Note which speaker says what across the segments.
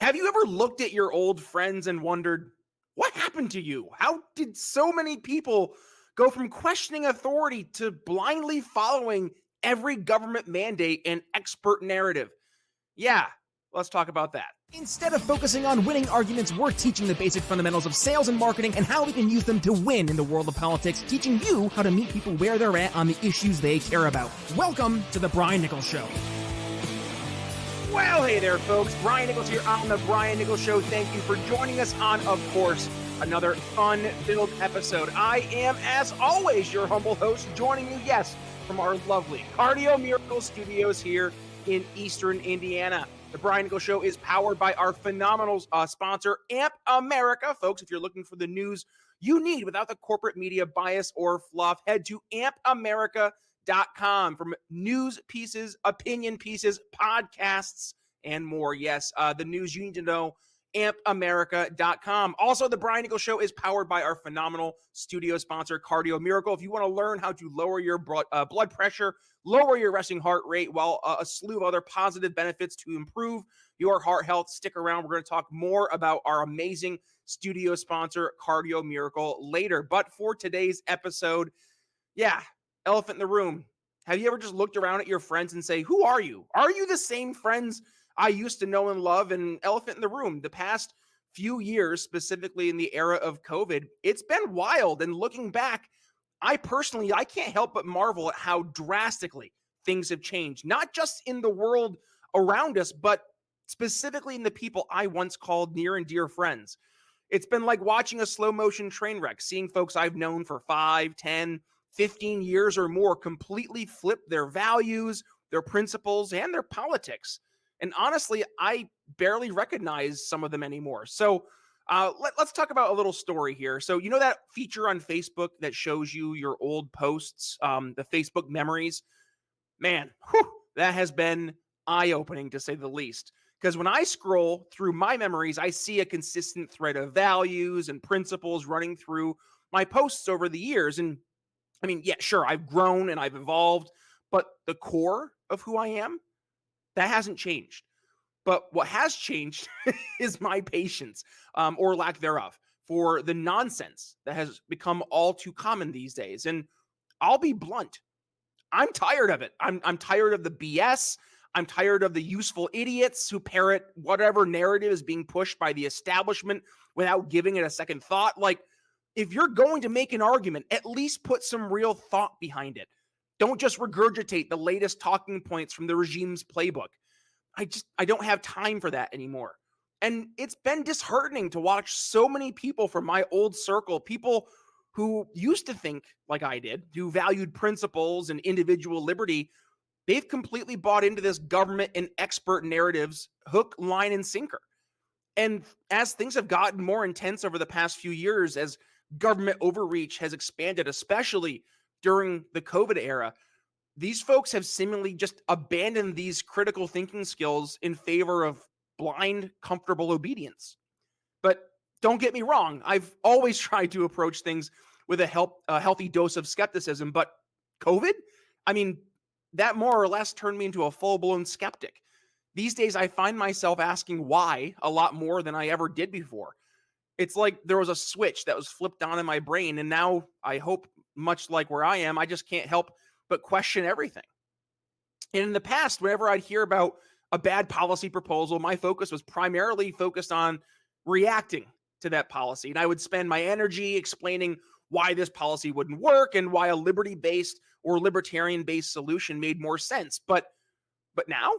Speaker 1: Have you ever looked at your old friends and wondered, what happened to you? How did so many people go from questioning authority to blindly following every government mandate and expert narrative? Yeah, let's talk about that.
Speaker 2: Instead of focusing on winning arguments, we're teaching the basic fundamentals of sales and marketing and how we can use them to win in the world of politics, teaching you how to meet people where they're at on the issues they care about. Welcome to The Brian Nichols Show.
Speaker 1: Well, hey there, folks. Brian Nichols here on The Brian Nichols Show. Thank you for joining us on, of course, another fun-filled episode. I am, as always, your humble host, joining you, yes, from our lovely Cardio Miracle Studios here in Eastern Indiana. The Brian Nichols Show is powered by our phenomenal sponsor, AMP America. Folks, if you're looking for the news you need without the corporate media bias or fluff, head to ampamerica.com from news pieces, opinion pieces, podcasts, and more. Yes, the news you need to know, ampamerica.com. Also, the Brian Nichols Show is powered by our phenomenal studio sponsor, Cardio Miracle. If you want to learn how to lower your blood pressure, lower your resting heart rate, while a slew of other positive benefits to improve your heart health, stick around. We're going to talk more about our amazing studio sponsor, Cardio Miracle, later. But for today's episode, elephant in the room. Have you ever just looked around at your friends and say, who are you? Are you the same friends I used to know and love? And elephant in the room, the past few years, specifically in the era of COVID, it's been wild. And looking back, I can't help but marvel at how drastically things have changed, not just in the world around us, but specifically in the people I once called near and dear friends. It's been like watching a slow motion train wreck, seeing folks I've known for 5, 10, 15 years or more completely flip their values, their principles, and their politics. And honestly, I barely recognize some of them anymore. So let's talk about a little story here. So you know that feature on Facebook that shows you your old posts, the Facebook memories? Man, that has been eye-opening to say the least. Because when I scroll through my memories, I see a consistent thread of values and principles running through my posts over the years. And I mean, yeah, sure, I've grown and I've evolved, but the core of who I am, that hasn't changed. But what has changed is my patience, or lack thereof, for the nonsense that has become all too common these days. And I'll be blunt. I'm tired of it. I'm tired of the BS. I'm tired of the useful idiots who parrot whatever narrative is being pushed by the establishment without giving it a second thought. Like, if you're going to make an argument, at least put some real thought behind it. Don't just regurgitate the latest talking points from the regime's playbook. I don't have time for that anymore. And it's been disheartening to watch so many people from my old circle, people who used to think like I did, who valued principles and individual liberty. They've completely bought into this government and expert narratives, hook, line, and sinker. And as things have gotten more intense over the past few years, as government overreach has expanded, especially during the COVID era, these folks have seemingly just abandoned these critical thinking skills in favor of blind, comfortable obedience. But don't get me wrong, I've always tried to approach things with a healthy dose of skepticism, but COVID, I mean, that more or less turned me into a full-blown skeptic. These days, I find myself asking why a lot more than I ever did before. It's like there was a switch that was flipped on in my brain, and now I hope, much like where I am, I just can't help but question everything. And in the past, whenever I'd hear about a bad policy proposal, my focus was primarily focused on reacting to that policy. And I would spend my energy explaining why this policy wouldn't work and why a liberty-based or libertarian-based solution made more sense. But now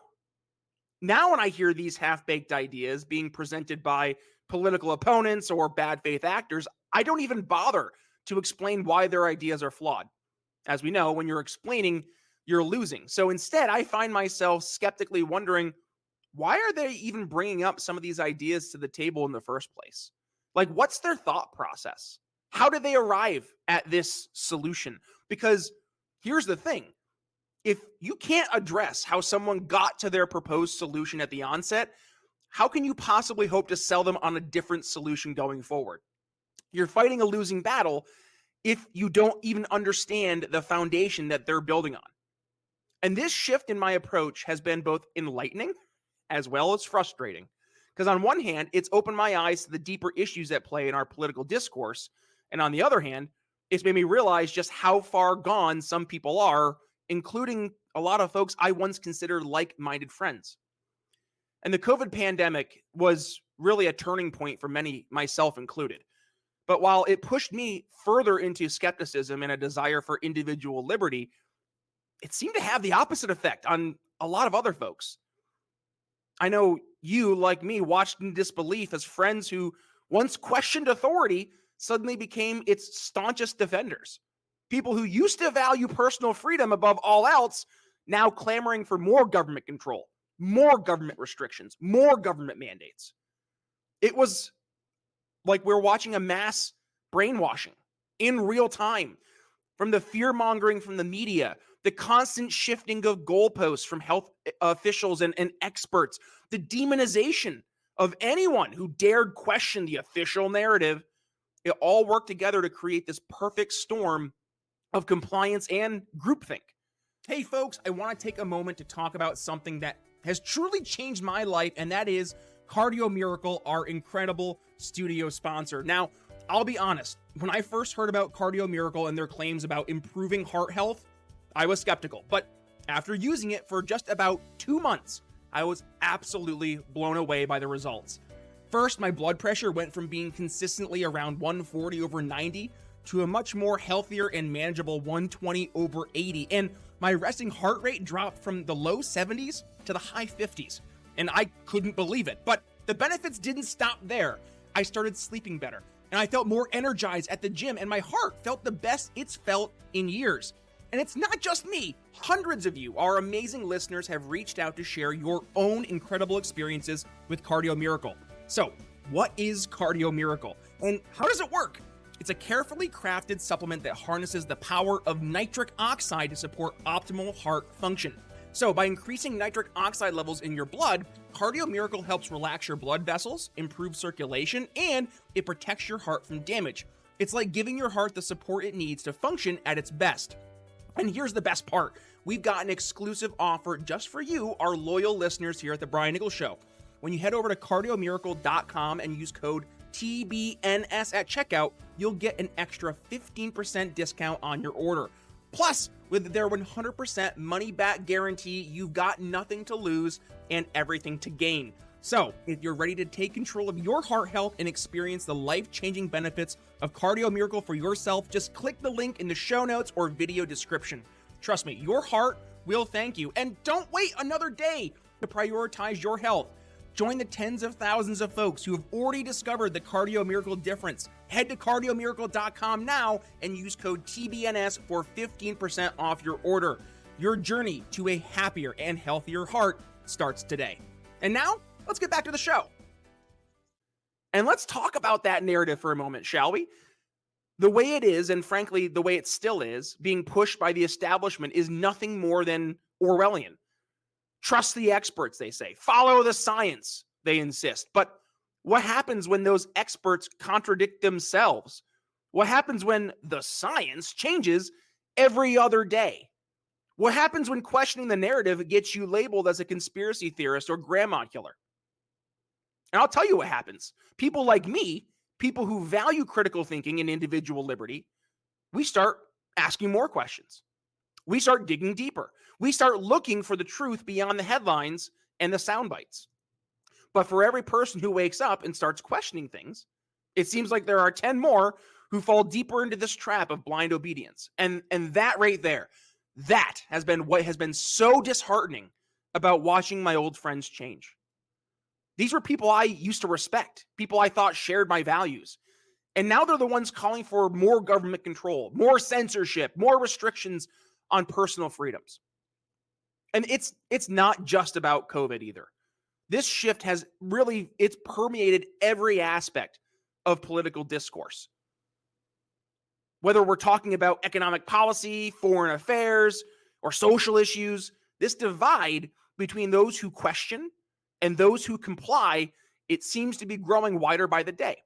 Speaker 1: when I hear these half-baked ideas being presented by political opponents or bad faith actors, I don't even bother to explain why their ideas are flawed. As we know, when you're explaining, you're losing. So instead, I find myself skeptically wondering, why are they even bringing up some of these ideas to the table in the first place? Like, what's their thought process? How did they arrive at this solution? Because here's the thing. If you can't address how someone got to their proposed solution at the onset, how can you possibly hope to sell them on a different solution going forward? You're fighting a losing battle if you don't even understand the foundation that they're building on. And this shift in my approach has been both enlightening as well as frustrating, Because on one hand, it's opened my eyes to the deeper issues at play in our political discourse. And on the other hand, it's made me realize just how far gone some people are, including a lot of folks I once considered like-minded friends. And the COVID pandemic was really a turning point for many, myself included. But while it pushed me further into skepticism and a desire for individual liberty, it seemed to have the opposite effect on a lot of other folks. I know you, like me, watched in disbelief as friends who once questioned authority suddenly became its staunchest defenders. People who used to value personal freedom above all else, now clamoring for more government control, more government restrictions, more government mandates. It was like we're watching a mass brainwashing in real time, from the fear-mongering from the media, the constant shifting of goalposts from health officials and experts, the demonization of anyone who dared question the official narrative. It all worked together to create this perfect storm of compliance and groupthink. Hey folks, I want to take a moment to talk about something that has truly changed my life, and that is Cardio Miracle, our incredible studio sponsor. Now, I'll be honest, when I first heard about Cardio Miracle and their claims about improving heart health, I was skeptical. But after using it for just about 2 months, I was absolutely blown away by the results. First, my blood pressure went from being consistently around 140/90 to a much more healthier and manageable 120/80. And my resting heart rate dropped from the low 70s to the high 50s. And I couldn't believe it. But the benefits didn't stop there. I started sleeping better, and I felt more energized at the gym, and my heart felt the best it's felt in years. And it's not just me. Hundreds of you, our amazing listeners, have reached out to share your own incredible experiences with Cardio Miracle. So, what is Cardio Miracle, and how does it work? It's a carefully crafted supplement that harnesses the power of nitric oxide to support optimal heart function. So by increasing nitric oxide levels in your blood, Cardio Miracle helps relax your blood vessels, improve circulation, and it protects your heart from damage. It's like giving your heart the support it needs to function at its best. And here's the best part. We've got an exclusive offer just for you, our loyal listeners here at the Brian Nichols Show. When you head over to cardiomiracle.com and use code TBNS at checkout, you'll get an extra 15% discount on your order. Plus, with their 100% money-back guarantee, you've got nothing to lose and everything to gain. So, if you're ready to take control of your heart health and experience the life-changing benefits of Cardio Miracle for yourself, just click the link in the show notes or video description. Trust me, your heart will thank you. And don't wait another day to prioritize your health. Join the tens of thousands of folks who have already discovered the Cardio Miracle difference. Head to cardiomiracle.com now and use code TBNS for 15% off your order. Your journey to a happier and healthier heart starts today. And now, let's get back to the show. And let's talk about that narrative for a moment, shall we? The way it is, and frankly, the way it still is, being pushed by the establishment is nothing more than Orwellian. Trust the experts, they say. Follow the science, they insist. But what happens when those experts contradict themselves? What happens when the science changes every other day? What happens when questioning the narrative gets you labeled as a conspiracy theorist or grandma killer? And I'll tell you what happens. People like me, people who value critical thinking and individual liberty, we start asking more questions. We start digging deeper. We start looking for the truth beyond the headlines and the sound bites. But for every person who wakes up and starts questioning things, it seems like there are 10 more who fall deeper into this trap of blind obedience. And that right there, that has been what has been so disheartening about watching my old friends change. These were people I used to respect, people I thought shared my values. And now they're the ones calling for more government control, more censorship, more restrictions on personal freedoms. And it's not just about COVID either. This shift has really, it's permeated every aspect of political discourse. Whether we're talking about economic policy, foreign affairs, or social issues, this divide between those who question and those who comply, it seems to be growing wider by the day.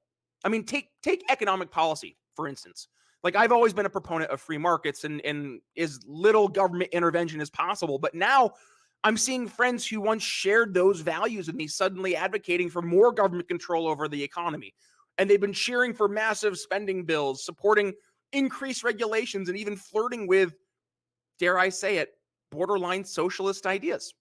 Speaker 1: I mean, take economic policy, for instance. Like, I've always been a proponent of free markets and as little government intervention as possible. But now I'm seeing friends who once shared those values with me suddenly advocating for more government control over the economy. And they've been cheering for massive spending bills, supporting increased regulations, and even flirting with, dare I say it, borderline socialist ideas.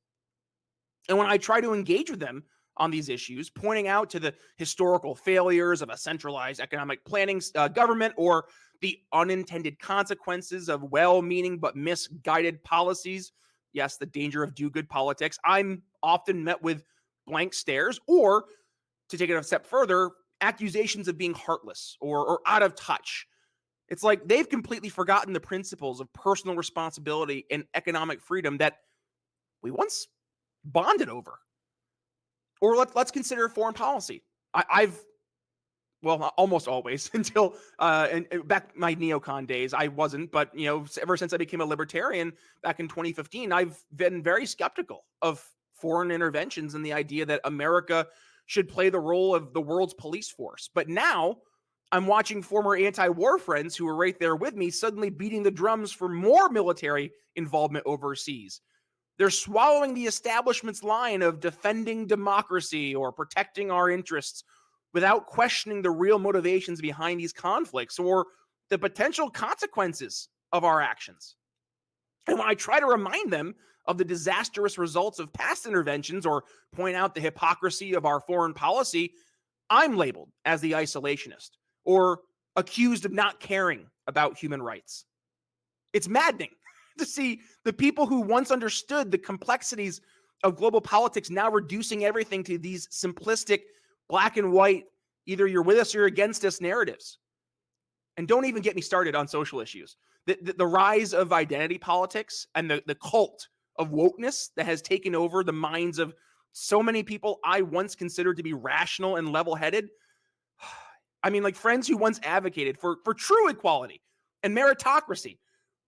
Speaker 1: And when I try to engage with them on these issues, pointing out to the historical failures of a centralized economic planning government, or the unintended consequences of well-meaning but misguided policies, yes, the danger of do-good politics, I'm often met with blank stares, or, to take it a step further, accusations of being heartless or out of touch. It's like they've completely forgotten the principles of personal responsibility and economic freedom that we once bonded over. Or let's consider foreign policy. I've almost always until and back my neocon days, I wasn't, but ever since I became a libertarian back in 2015, I've been very skeptical of foreign interventions and the idea that America should play the role of the world's police force. But now I'm watching former anti-war friends who were right there with me suddenly beating the drums for more military involvement overseas. They're swallowing the establishment's line of defending democracy or protecting our interests without questioning the real motivations behind these conflicts or the potential consequences of our actions. And when I try to remind them of the disastrous results of past interventions or point out the hypocrisy of our foreign policy, I'm labeled as the isolationist or accused of not caring about human rights. It's maddening to see the people who once understood the complexities of global politics now reducing everything to these simplistic black and white, either you're with us or you're against us narratives. And don't even get me started on social issues. The rise of identity politics and the cult of wokeness that has taken over the minds of so many people I once considered to be rational and level-headed. I mean, like friends who once advocated for true equality and meritocracy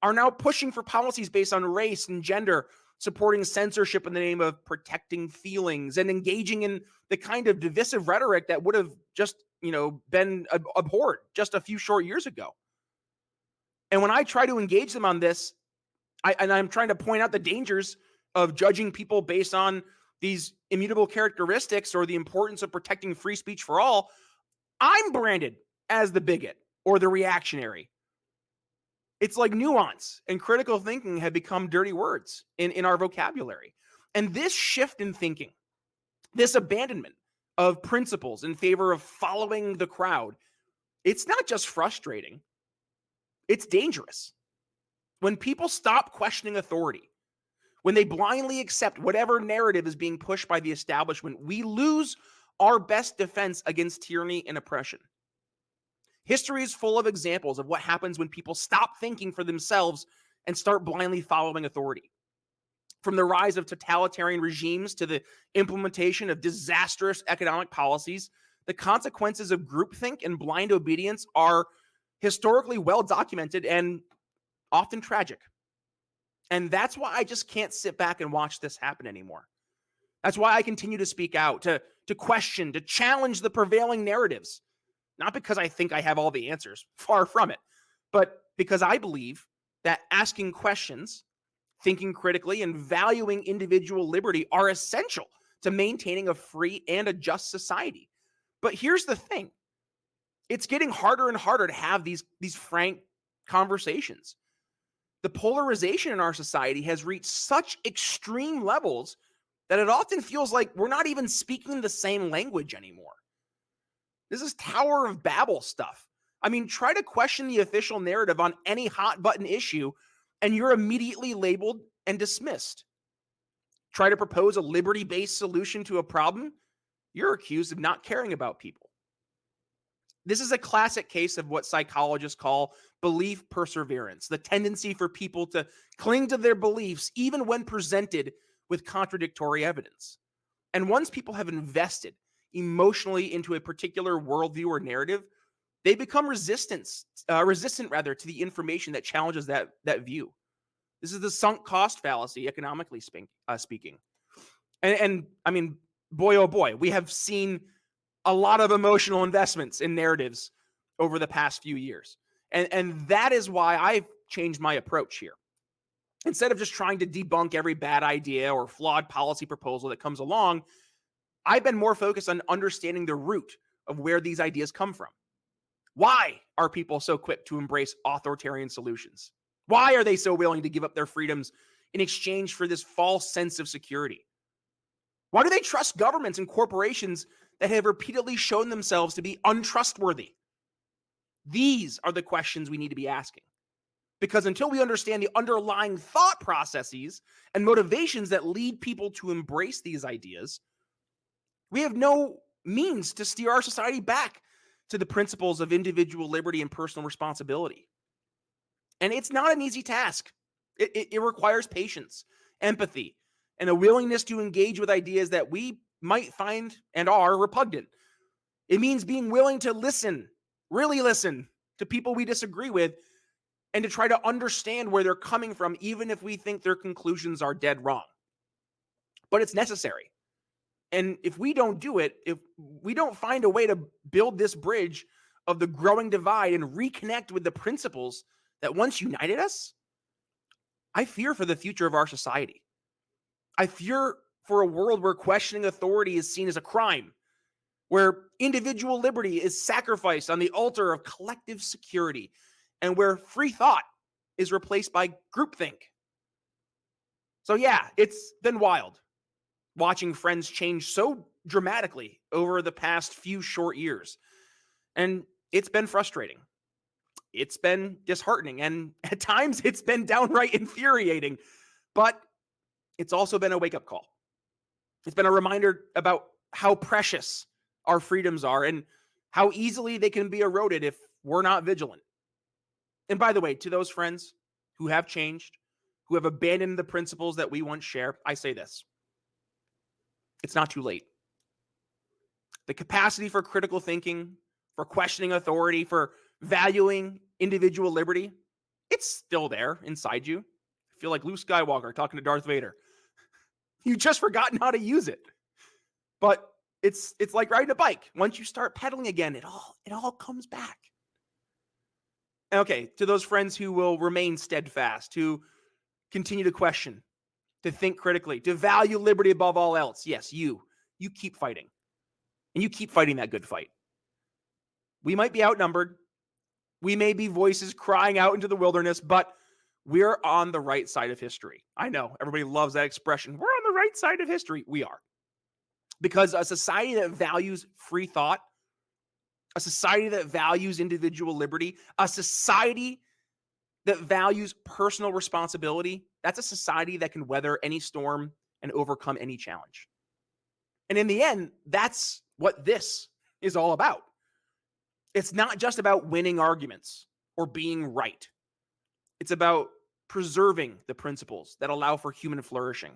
Speaker 1: are now pushing for policies based on race and gender, supporting censorship in the name of protecting feelings, and engaging in the kind of divisive rhetoric that would have just, been abhorred just a few short years ago. And when I try to engage them on this, I'm trying to point out the dangers of judging people based on these immutable characteristics or the importance of protecting free speech for all, I'm branded as the bigot or the reactionary. It's like nuance and critical thinking have become dirty words in our vocabulary. And this shift in thinking, this abandonment of principles in favor of following the crowd, it's not just frustrating, it's dangerous. When people stop questioning authority, when they blindly accept whatever narrative is being pushed by the establishment, we lose our best defense against tyranny and oppression. History is full of examples of what happens when people stop thinking for themselves and start blindly following authority. From the rise of totalitarian regimes to the implementation of disastrous economic policies, the consequences of groupthink and blind obedience are historically well documented and often tragic. And that's why I just can't sit back and watch this happen anymore. That's why I continue to speak out, to question, to challenge the prevailing narratives. Not because I think I have all the answers, far from it, but because I believe that asking questions, thinking critically, and valuing individual liberty are essential to maintaining a free and a just society. But here's the thing. It's getting harder and harder to have these frank conversations. The polarization in our society has reached such extreme levels that it often feels like we're not even speaking the same language anymore. This is Tower of Babel stuff. I mean, try to question the official narrative on any hot button issue, and you're immediately labeled and dismissed. Try to propose a liberty-based solution to a problem, you're accused of not caring about people. This is a classic case of what psychologists call belief perseverance, the tendency for people to cling to their beliefs even when presented with contradictory evidence. And once people have invested emotionally into a particular worldview or narrative, they become resistant to the information that challenges that view. This is the sunk cost fallacy, economically speaking. And I mean, boy, oh boy, we have seen a lot of emotional investments in narratives over the past few years. And that is why I've changed my approach here. Instead of just trying to debunk every bad idea or flawed policy proposal that comes along, I've been more focused on understanding the root of where these ideas come from. Why are people so quick to embrace authoritarian solutions? Why are they so willing to give up their freedoms in exchange for this false sense of security? Why do they trust governments and corporations that have repeatedly shown themselves to be untrustworthy? These are the questions we need to be asking. Because until we understand the underlying thought processes and motivations that lead people to embrace these ideas, we have no means to steer our society back to the principles of individual liberty and personal responsibility. And it's not an easy task. It requires patience, empathy, and a willingness to engage with ideas that we might find and are repugnant. It means being willing to listen, really listen to people we disagree with, and to try to understand where they're coming from, even if we think their conclusions are dead wrong. But it's necessary. And if we don't do it, if we don't find a way to build this bridge of the growing divide and reconnect with the principles that once united us, I fear for the future of our society. I fear for a world where questioning authority is seen as a crime, where individual liberty is sacrificed on the altar of collective security, and where free thought is replaced by groupthink. So yeah, it's been wild watching friends change so dramatically over the past few short years. And it's been frustrating. It's been disheartening. And at times it's been downright infuriating. But it's also been a wake-up call. It's been a reminder about how precious our freedoms are and how easily they can be eroded if we're not vigilant. And by the way, to those friends who have changed, who have abandoned the principles that we once shared, I say this: it's not too late. The capacity for critical thinking, for questioning authority, for valuing individual liberty, it's still there inside you. I feel like Luke Skywalker talking to Darth Vader. You've just forgotten how to use it. But it's like riding a bike. Once you start pedaling again, it all comes back. Okay, to those friends who will remain steadfast, who continue to question, to think critically, to value liberty above all else, yes, you keep fighting. And you keep fighting that good fight. We might be outnumbered. We may be voices crying out into the wilderness, but we're on the right side of history. I know, everybody loves that expression. We're on the right side of history. We are. Because a society that values free thought, a society that values individual liberty, a society that values personal responsibility, that's a society that can weather any storm and overcome any challenge. And in the end, that's what this is all about. It's not just about winning arguments or being right. It's about preserving the principles that allow for human flourishing.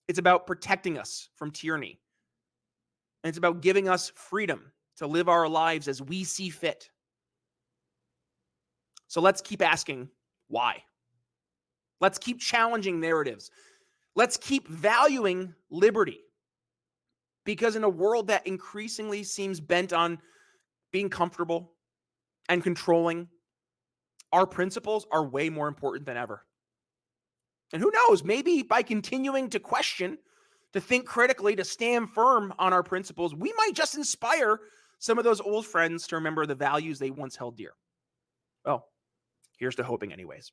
Speaker 1: It's about protecting us from tyranny. And it's about giving us freedom to live our lives as we see fit. So let's keep asking why. Let's keep challenging narratives. Let's keep valuing liberty. Because in a world that increasingly seems bent on being comfortable and controlling, our principles are way more important than ever. And who knows, maybe by continuing to question, to think critically, to stand firm on our principles, we might just inspire some of those old friends to remember the values they once held dear. Well, here's to hoping anyways.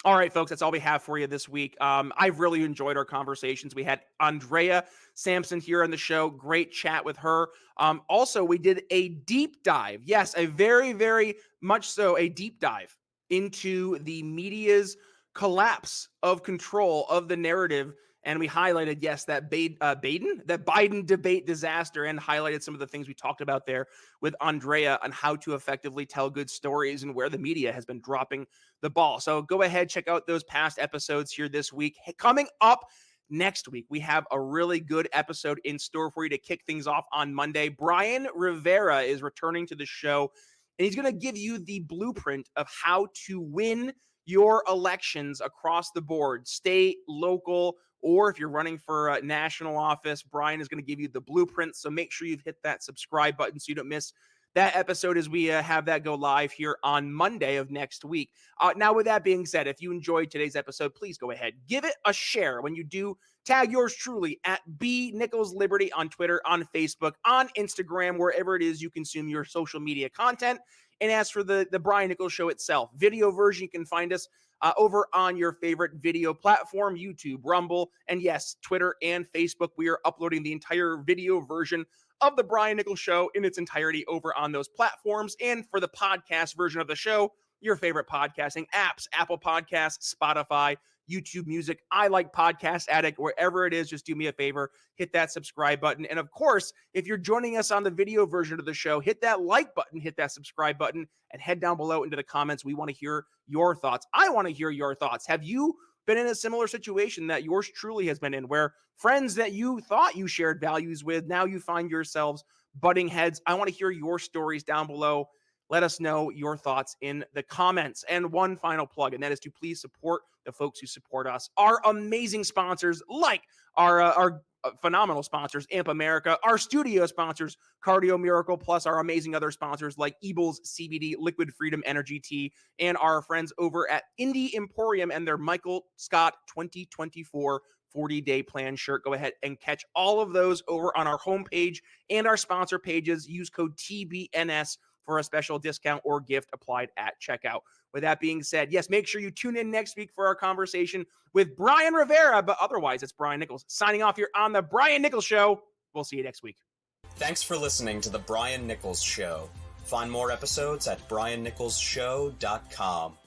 Speaker 1: All right, folks, that's all we have for you this week. I've really enjoyed our conversations. We had Andrea Sampson here on the show. Great chat with her. Also, we did a deep dive. Yes, a very, very much so a deep dive into the media's collapse of control of the narrative. And we highlighted, yes, that Biden debate disaster, and highlighted some of the things we talked about there with Andrea on how to effectively tell good stories and where the media has been dropping the ball. So go ahead, check out those past episodes here this week. Hey, coming up next week, we have a really good episode in store for you to kick things off on Monday. Brian Rivera is returning to the show, and he's going to give you the blueprint of how to win your elections across the board, state, local, or if you're running for a national office. Brian is going to give you the blueprint. So make sure you've hit that subscribe button so you don't miss that episode as we have that go live here on Monday of next week. Now, with that being said, if you enjoyed today's episode, please go ahead, give it a share. When you do, tag yours truly at B Nichols Liberty on Twitter, on Facebook, on Instagram, wherever it is you consume your social media content. And as for the Brian Nichols Show itself, video version, you can find us over on your favorite video platform, YouTube, Rumble, and yes, Twitter and Facebook. We are uploading the entire video version of the Brian Nichols Show in its entirety over on those platforms. And for the podcast version of the show, your favorite podcasting apps, Apple Podcasts, Spotify, YouTube Music, I Like Podcast Addict, wherever it is, just do me a favor, hit that subscribe button. And of course, if you're joining us on the video version of the show, hit that like button, hit that subscribe button, and head down below into the comments. We want to hear your thoughts. I want to hear your thoughts. Have you been in a similar situation that yours truly has been in, where friends that you thought you shared values with, now you find yourselves butting heads? I want to hear your stories down below. Let us know your thoughts in the comments. And one final plug, and that is to please support the folks who support us, our amazing sponsors, like our phenomenal sponsors, Amp America, our studio sponsors, Cardio Miracle, plus our amazing other sponsors like Ebel's CBD, Liquid Freedom Energy Tea, and our friends over at Indie Emporium and their Michael Scott 2024 40-day plan shirt. Go ahead and catch all of those over on our homepage and our sponsor pages. Use code TBNS for a special discount or gift applied at checkout. With that being said, yes, make sure you tune in next week for our conversation with Brian Rivera, but otherwise it's Brian Nichols signing off here on the Brian Nichols Show. We'll see you next week.
Speaker 3: Thanks for listening to the Brian Nichols Show. Find more episodes at briannicholsshow.com.